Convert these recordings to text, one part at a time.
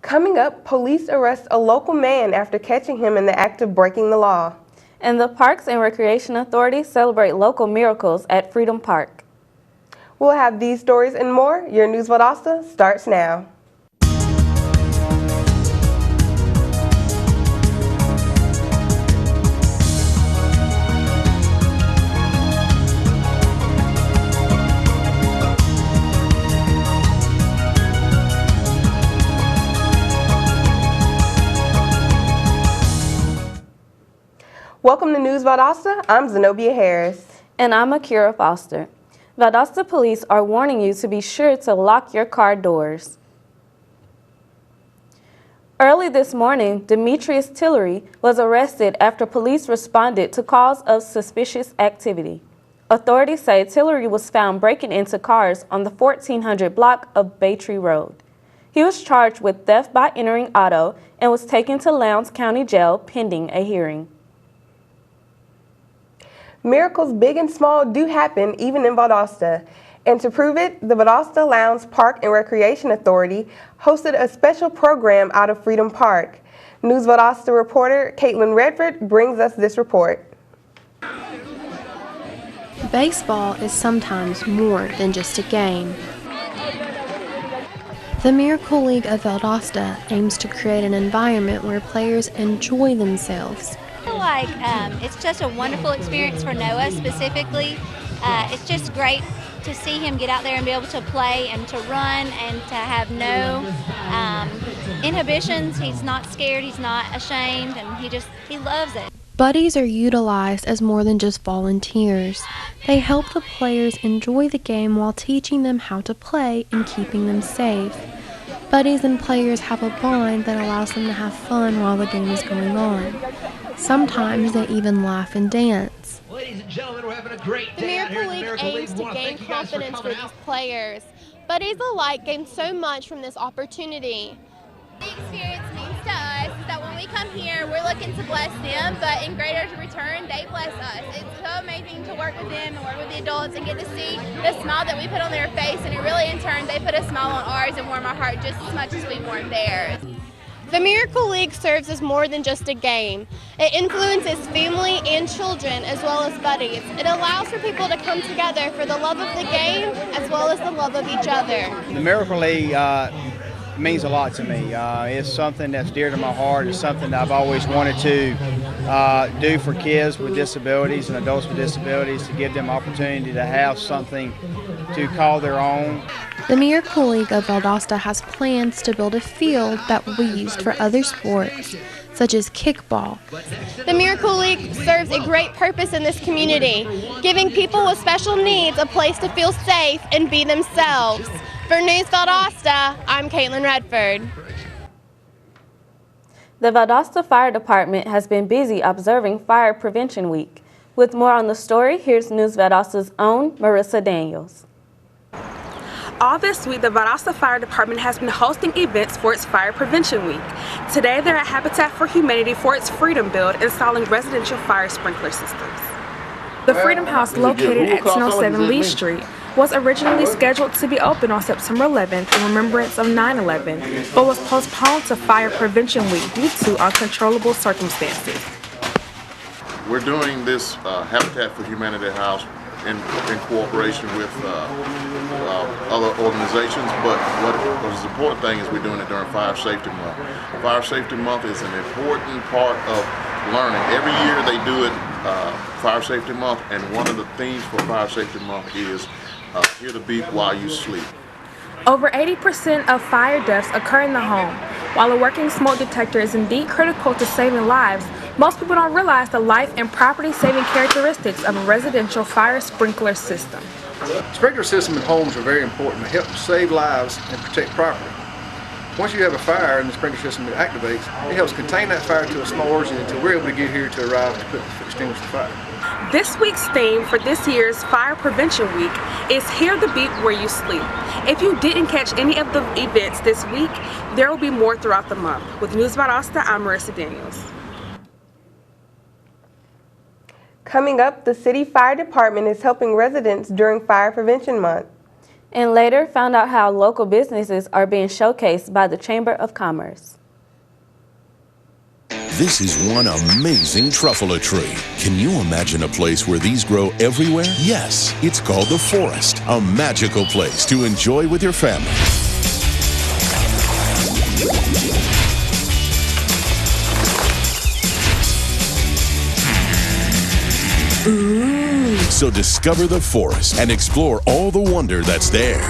Coming up, police arrest a local man after catching him in the act of breaking the law. And the Parks and Recreation Authority celebrate local miracles at Freedom Park. We'll have these stories and more. Your News Valdosta starts now. Welcome to News Valdosta. I'm Zenobia Harris. And I'm Hahira Foster. Valdosta police are warning you to be sure to lock your car doors. Early this morning, Demetrius Tillery was arrested after police responded to calls of suspicious activity. Authorities say Tillery was found breaking into cars on the 1400 block of Baytree Road. He was charged with theft by entering auto and was taken to Lowndes County Jail pending a hearing. Miracles big and small do happen even in Valdosta. And to prove it, the Valdosta Lowndes Park and Recreation Authority hosted a special program out of Freedom Park. News Valdosta reporter Caitlin Redford brings us this report. Baseball is sometimes more than just a game. The Miracle League of Valdosta aims to create an environment where players enjoy themselves. I feel like it's just a wonderful experience for Noah specifically. It's just great to see him get out there and be able to play and to run and to have no inhibitions. He's not scared, he's not ashamed, and he loves it. Buddies are utilized as more than just volunteers. They help the players enjoy the game while teaching them how to play and keeping them safe. Buddies and players have a bond that allows them to have fun while the game is going on. Sometimes they even laugh and dance. Ladies and gentlemen, we're having a great The day out here Miracle in the League Miracle aims League. to We wanna gain thank you guys for confidence for coming these out. players. Buddies alike gain so much from this opportunity. The experience means to us is that when we come here, we're looking to bless them, but in greater return, they bless us. It's so amazing to work with them and work with the adults and get to see the smile that we put on their face, and it really, in turn, they put a smile on ours and warm our heart just as much as we warm theirs. The Miracle League serves as more than just a game. It influences family and children as well as buddies. It allows for people to come together for the love of the game as well as the love of each other. The Miracle League means a lot to me. It's something that's dear to my heart. It's something that I've always wanted to do for kids with disabilities and adults with disabilities, to give them opportunity to have something to call their own. The Miracle League of Valdosta has plans to build a field that will be used for other sports, such as kickball. The Miracle League serves a great purpose in this community, giving people with special needs a place to feel safe and be themselves. For News Valdosta, I'm Caitlin Redford. The Valdosta Fire Department has been busy observing Fire Prevention Week. With more on the story, here's News Valdosta's own Marissa Daniels. All this week, the Valdosta Fire Department has been hosting events for its Fire Prevention Week. Today, they're at Habitat for Humanity for its Freedom Build, installing residential fire sprinkler systems. The Freedom House, located at 1007 Lee Street, was originally scheduled to be open on September 11th in remembrance of 9/11, but was postponed to Fire Prevention Week due to uncontrollable circumstances. We're doing this Habitat for Humanity House in cooperation with other organizations, but what is the important thing is we're doing it during Fire Safety Month. Fire Safety Month is an important part of learning. Every year they do it, Fire Safety Month, and one of the themes for Fire Safety Month is hear the beep while you sleep. Over 80% of fire deaths occur in the home. While a working smoke detector is indeed critical to saving lives, most people don't realize the life and property-saving characteristics of a residential fire sprinkler system. Sprinkler systems in homes are very important to help save lives and protect property. Once you have a fire and the sprinkler system activates, it helps contain that fire to a small origin until we're able to get here to arrive to extinguish the fire. This week's theme for this year's Fire Prevention Week is Hear the Beep Where You Sleep. If you didn't catch any of the events this week, there will be more throughout the month. With News Valdosta, I'm Marissa Daniels. Coming up, the City Fire Department is helping residents during Fire Prevention Month. And later found out how local businesses are being showcased by the Chamber of Commerce. This is one amazing truffula tree. Can you imagine a place where these grow everywhere? Yes, it's called the forest, a magical place to enjoy with your family. Ooh. So discover the forest and explore all the wonder that's there.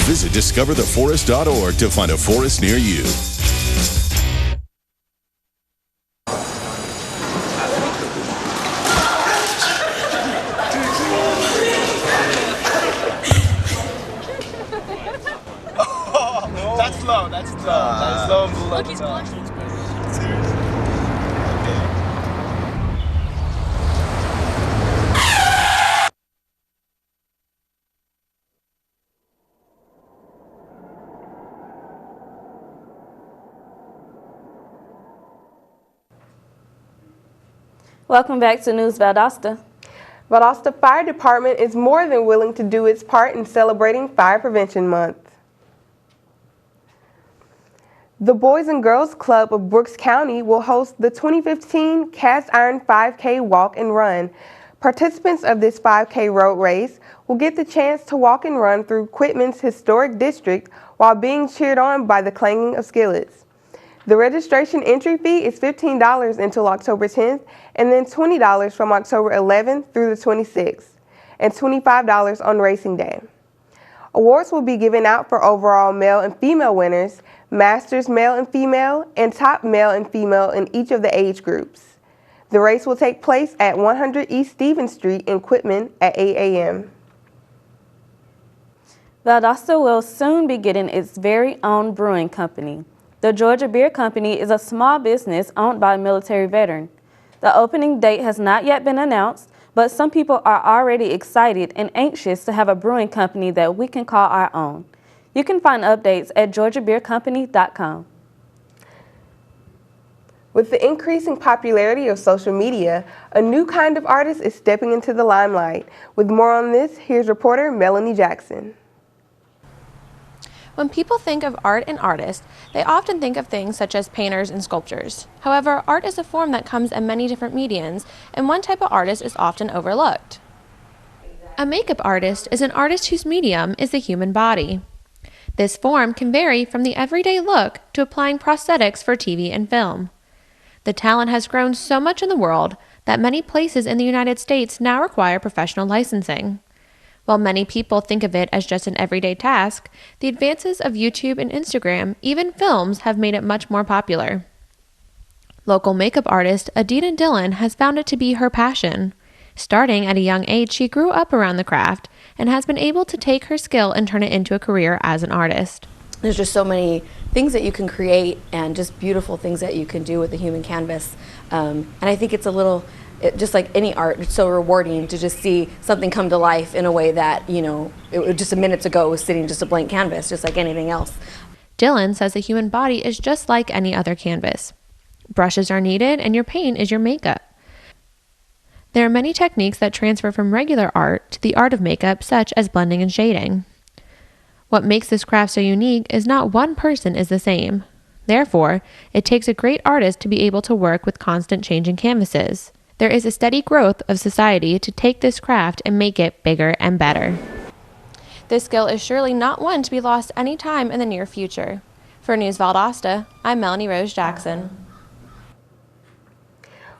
Visit discovertheforest.org to find a forest near you. That's low and below. Look, he's blushing. Welcome back to News Valdosta. Valdosta Fire Department is more than willing to do its part in celebrating Fire Prevention Month. The Boys and Girls Club of Brooks County will host the 2015 Cast Iron 5K Walk and Run. Participants of this 5K road race will get the chance to walk and run through Quitman's historic district while being cheered on by the clanging of skillets. The registration entry fee is $15 until October 10th, and then $20 from October 11th through the 26th, and $25 on racing day. Awards will be given out for overall male and female winners, masters male and female, and top male and female in each of the age groups. The race will take place at 100 East Stevens Street in Quitman at 8 a.m. Valdosta will soon be getting its very own brewing company. The Georgia Beer Company is a small business owned by a military veteran. The opening date has not yet been announced, but some people are already excited and anxious to have a brewing company that we can call our own. You can find updates at georgiabeercompany.com. With the increasing popularity of social media, a new kind of artist is stepping into the limelight. With more on this, here's reporter Melanie Jackson. When people think of art and artists, they often think of things such as painters and sculptors. However, art is a form that comes in many different mediums, and one type of artist is often overlooked. A makeup artist is an artist whose medium is the human body. This form can vary from the everyday look to applying prosthetics for TV and film. The talent has grown so much in the world that many places in the United States now require professional licensing. While many people think of it as just an everyday task, the advances of YouTube and Instagram, even films, have made it much more popular. Local makeup artist Adina Dillon has found it to be her passion. Starting at a young age, she grew up around the craft and has been able to take her skill and turn it into a career as an artist. There's just so many things that you can create and just beautiful things that you can do with the human canvas. And I think it's just like any art, it's so rewarding to just see something come to life in a way that, just a minutes ago was sitting just a blank canvas, just like anything else. Dillon says the human body is just like any other canvas. Brushes are needed and your paint is your makeup. There are many techniques that transfer from regular art to the art of makeup, such as blending and shading. What makes this craft so unique is not one person is the same. Therefore, it takes a great artist to be able to work with constant changing canvases. There is a steady growth of society to take this craft and make it bigger and better. This skill is surely not one to be lost any time in the near future. For News Valdosta, I'm Melanie Rose Jackson.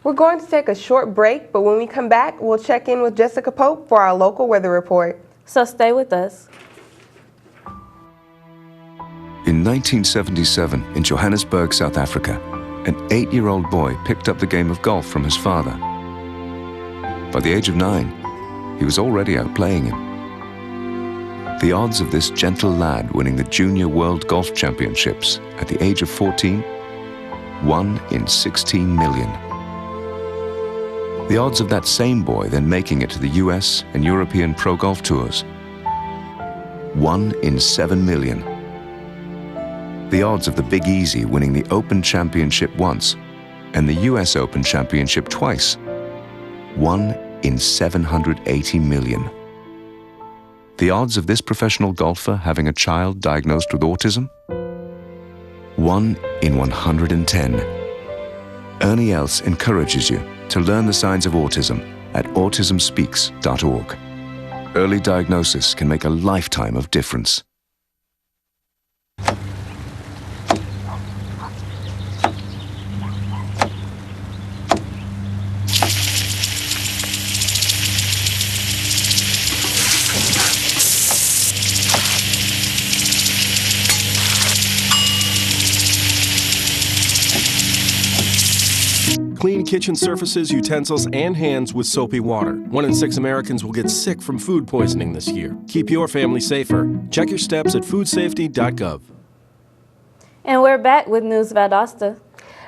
We're going to take a short break, but when we come back, we'll check in with Jessica Pope for our local weather report. So stay with us. In 1977, in Johannesburg, South Africa, an 8-year-old boy picked up the game of golf from his father. By the age of 9, he was already outplaying him. The odds of this gentle lad winning the Junior World Golf Championships at the age of 14, 1 in 16 million. The odds of that same boy then making it to the US and European Pro Golf Tours, 1 in 7 million. The odds of the Big Easy winning the Open Championship once and the US Open Championship twice, 1 in 780 million. the odds of this professional golfer having a child diagnosed with autism? 1 in 110. Ernie Els encourages you to learn the signs of autism at autismspeaks.org. Early diagnosis can make a lifetime of difference. Clean kitchen surfaces, utensils, and hands with soapy water. 1 in 6 Americans will get sick from food poisoning this year. Keep your family safer. Check your steps at foodsafety.gov. And we're back with News Valdosta.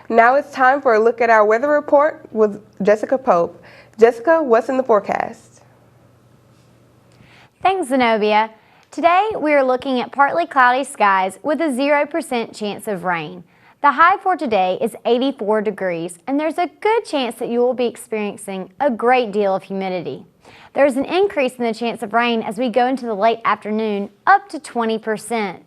Now it's time for a look at our weather report with Jessica Pope. Jessica, what's in the forecast? Thanks, Zenobia. Today we are looking at partly cloudy skies with a 0% chance of rain. The high for today is 84 degrees, and there's a good chance that you will be experiencing a great deal of humidity. There's an increase in the chance of rain as we go into the late afternoon, up to 20%.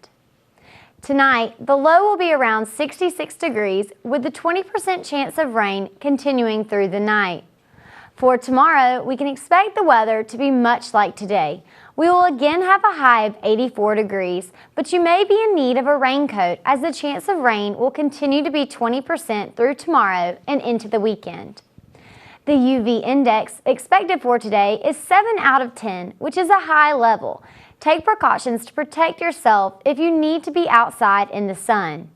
Tonight, the low will be around 66 degrees with a 20% chance of rain continuing through the night. For tomorrow, we can expect the weather to be much like today. We will again have a high of 84 degrees, but you may be in need of a raincoat as the chance of rain will continue to be 20% through tomorrow and into the weekend. The UV index expected for today is 7 out of 10, which is a high level. Take precautions to protect yourself if you need to be outside in the sun.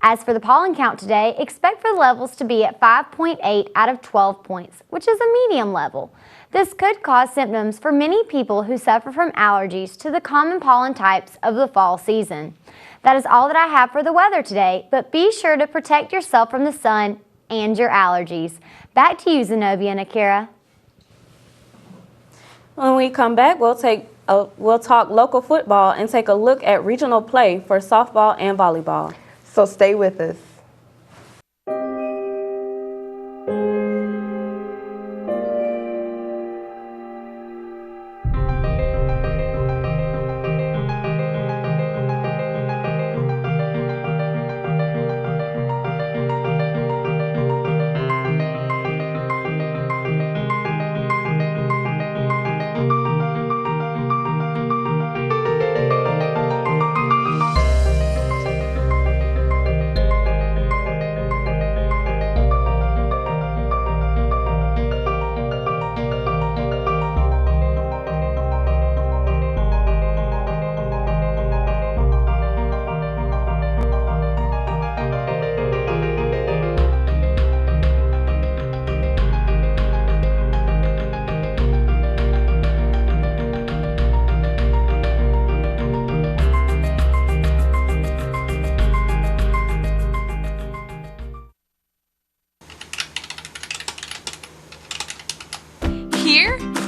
As for the pollen count today, expect for the levels to be at 5.8 out of 12 points, which is a medium level. This could cause symptoms for many people who suffer from allergies to the common pollen types of the fall season. That is all that I have for the weather today, but be sure to protect yourself from the sun and your allergies. Back to you, Zenobia and Akira. When we come back, we'll talk local football and take a look at regional play for softball and volleyball. So stay with us.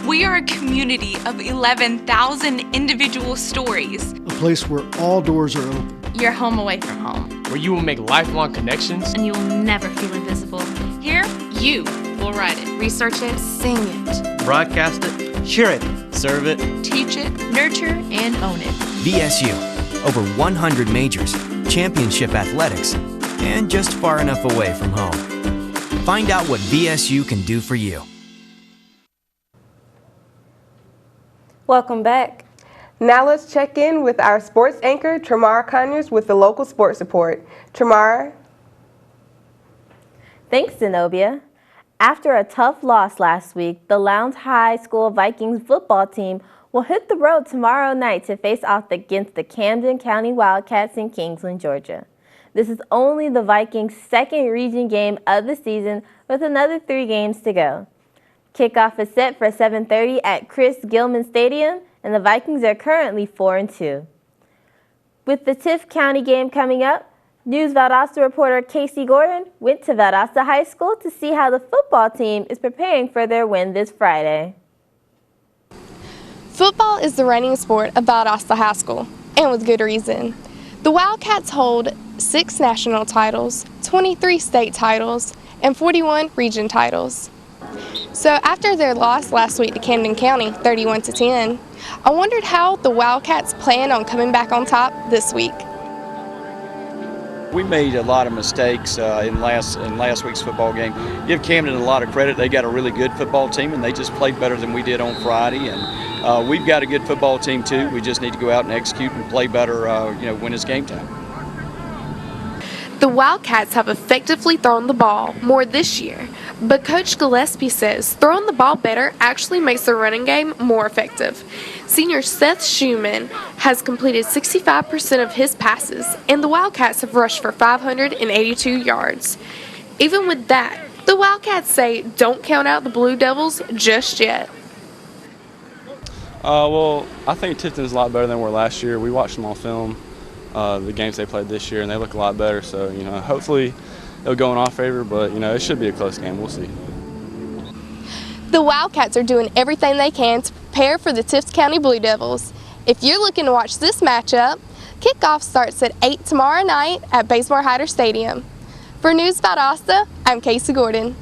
We are a community of 11,000 individual stories. A place where all doors are open. Your home away from home. Where you will make lifelong connections. And you will never feel invisible. Here, you will write it, research it, sing it, broadcast it, share it, serve it, teach it, nurture, and own it. VSU, over 100 majors, championship athletics, and just far enough away from home. Find out what VSU can do for you. Welcome back. Now let's check in with our sports anchor, Tramara Conyers, with the local sports report. Tramara. Thanks, Zenobia. After a tough loss last week, the Lowndes High School Vikings football team will hit the road tomorrow night to face off against the Camden County Wildcats in Kingsland, Georgia. This is only the Vikings' second region game of the season, with another 3 games to go. Kickoff is set for 7:30 at Chris Gilman Stadium, and the Vikings are currently 4-2. With the Tift County game coming up, News Valdosta reporter Casey Gordon went to Valdosta High School to see how the football team is preparing for their win this Friday. Football is the reigning sport of Valdosta High School, and with good reason. The Wildcats hold 6 national titles, 23 state titles, and 41 region titles. So after their loss last week to Camden County, 31-10, I wondered how the Wildcats plan on coming back on top this week. We made a lot of mistakes in last week's football game. Give Camden a lot of credit. They got a really good football team, and they just played better than we did on Friday. And we've got a good football team too. We just need to go out and execute and play better, when it's game time. The Wildcats have effectively thrown the ball more this year, but Coach Gillespie says throwing the ball better actually makes the running game more effective. Senior Seth Schumann has completed 65% of his passes, and the Wildcats have rushed for 582 yards. Even with that, the Wildcats say don't count out the Blue Devils just yet. Well, I think Tifton's a lot better than we were last year. We watched them on film. The games they played this year, and they look a lot better. So, hopefully it'll go in our favor, but, it should be a close game. We'll see. The Wildcats are doing everything they can to prepare for the Tift County Blue Devils. If you're looking to watch this matchup, kickoff starts at 8 tomorrow night at Bazemore Hyder Stadium. For News Valdosta, I'm Casey Gordon.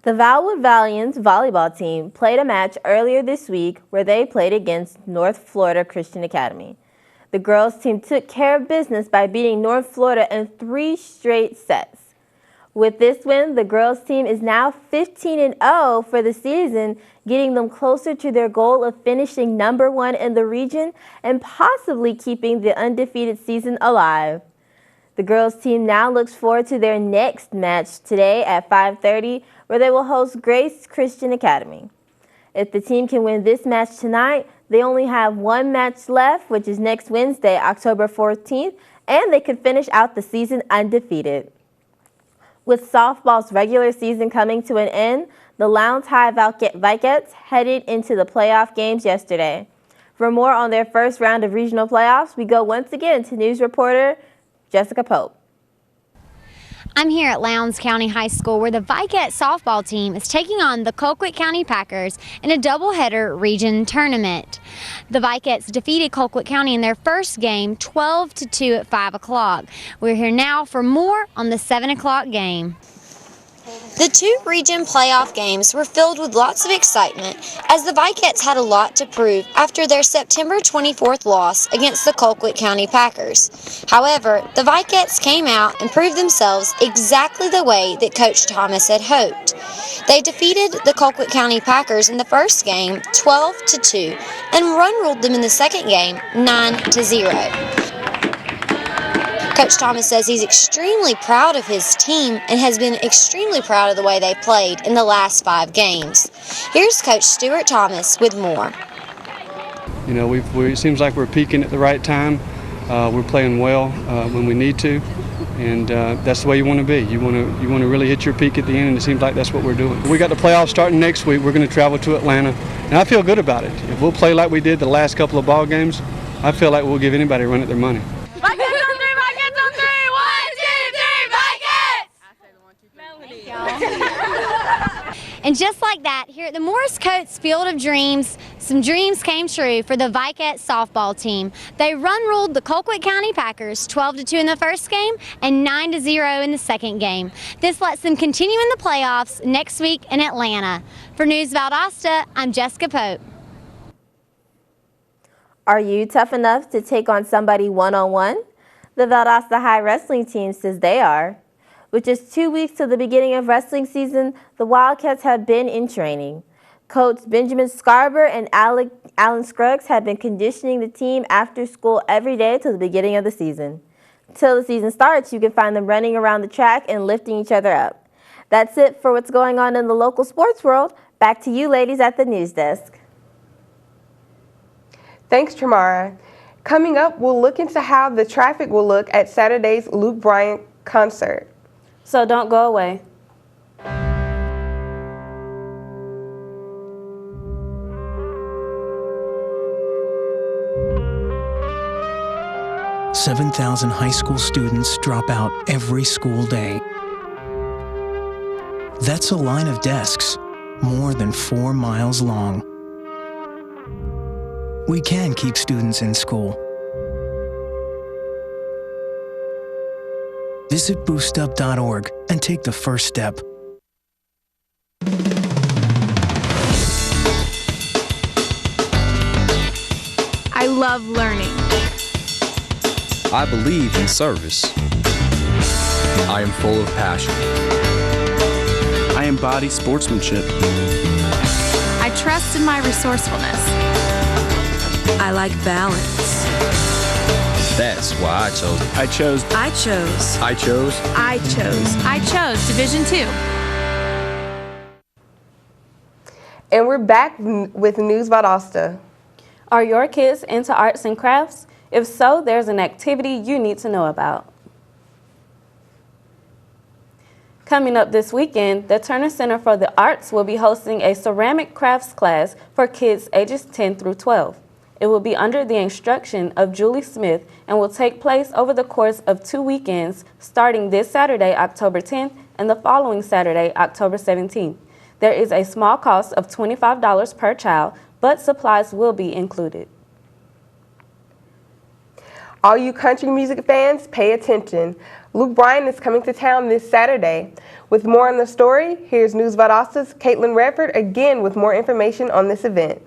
The Valwood Valiants volleyball team played a match earlier this week where they played against North Florida Christian Academy. The girls' team took care of business by beating North Florida in 3 straight sets. With this win, the girls' team is now 15-0 for the season, getting them closer to their goal of finishing #1 in the region and possibly keeping the undefeated season alive. The girls' team now looks forward to their next match today at 5:30, where they will host Grace Christian Academy. If the team can win this match tonight, they only have 1 match left, which is next Wednesday, October 14th, and they could finish out the season undefeated. With softball's regular season coming to an end, the Lowndes High Vikets headed into the playoff games yesterday. For more on their first round of regional playoffs, we go once again to news reporter Jessica Pope. I'm here at Lowndes County High School where the VHS Softball team is taking on the Colquitt County Packers in a doubleheader region tournament. The VHS defeated Colquitt County in their first game 12-2 at 5 o'clock. We're here now for more on the 7 o'clock game. The 2 region playoff games were filled with lots of excitement as the Vikets had a lot to prove after their September 24th loss against the Colquitt County Packers. However, the Vikets came out and proved themselves exactly the way that Coach Thomas had hoped. They defeated the Colquitt County Packers in the first game 12-2 and run-ruled them in the second game 9-0. Coach Thomas says he's extremely proud of his team and has been extremely proud of the way they played in the last 5 games. Here's Coach Stuart Thomas with more. It seems like we're peaking at the right time. We're playing well when we need to, and that's the way you want to be. You want to really hit your peak at the end, and it seems like that's what we're doing. We got the playoffs starting next week. We're going to travel to Atlanta, and I feel good about it. If we'll play like we did the last couple of ball games, I feel like we'll give anybody a run at their money. And just like that, here at the Morris Coates Field of Dreams, some dreams came true for the VHS softball team. They run-ruled the Colquitt County Packers 12-2 in the first game and 9-0 in the second game. This lets them continue in the playoffs next week in Atlanta. For News Valdosta, I'm Jessica Pope. Are you tough enough to take on somebody one-on-one? The Valdosta High wrestling team says they are. With just 2 weeks to the beginning of wrestling season, the Wildcats have been in training. Coach Benjamin Scarber and Alan Scruggs have been conditioning the team after school every day till the beginning of the season. Till the season starts, you can find them running around the track and lifting each other up. That's it for what's going on in the local sports world. Back to you ladies at the news desk. Thanks, Tramara. Coming up, we'll look into how the traffic will look at Saturday's Luke Bryan concert. So don't go away. "7,000 high school students drop out every school day. That's a line of desks more than 4 miles long. We can keep students in school. Visit boostup.org and take the first step. love learning. I believe in service. I am full of passion. I embody sportsmanship. I trust in my resourcefulness. I like balance. That's why I chose. I chose Division II. And we're back with News Valdosta. Are your kids into arts and crafts? If so, there's an activity you need to know about. Coming up this weekend, the Turner Center for the Arts will be hosting a ceramic crafts class for kids ages 10 through 12. It will be under the instruction of Julie Smith and will take place over the course of 2 weekends, starting this Saturday, October 10th, and the following Saturday, October 17th. There is a small cost of $25 per child, but supplies will be included. All you country music fans, pay attention. Luke Bryan is coming to town this Saturday. With more on the story, here's News Valdosta's Caitlin Redford again with more information on this event.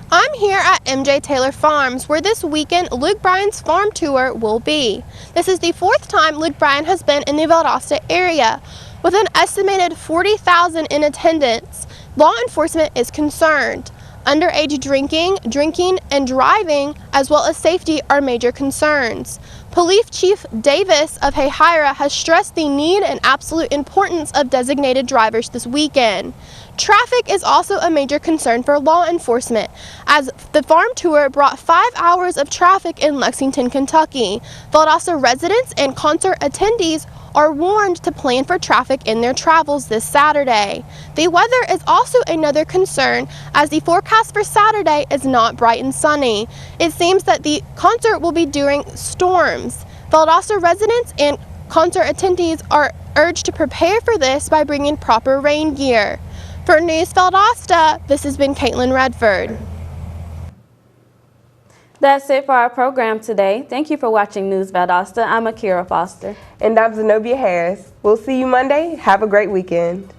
I'm here at MJ Taylor Farms, where this weekend Luke Bryan's farm tour will be. This is the 4th time Luke Bryan has been in the Valdosta area. With an estimated 40,000 in attendance, law enforcement is concerned. Underage drinking, and driving, as well as safety, are major concerns. Police Chief Davis of Hahira has stressed the need and absolute importance of designated drivers this weekend. Traffic is also a major concern for law enforcement, as the farm tour brought 5 hours of traffic in Lexington, Kentucky. Valdosta residents and concert attendees are warned to plan for traffic in their travels this Saturday. The weather is also another concern, as the forecast for Saturday is not bright and sunny. It seems that the concert will be during storms. Valdosta residents and concert attendees are urged to prepare for this by bringing proper rain gear. For News Valdosta, this has been Caitlin Redford. That's it for our program today. Thank you for watching News Valdosta. I'm Akira Foster. And I'm Zenobia Harris. We'll see you Monday. Have a great weekend.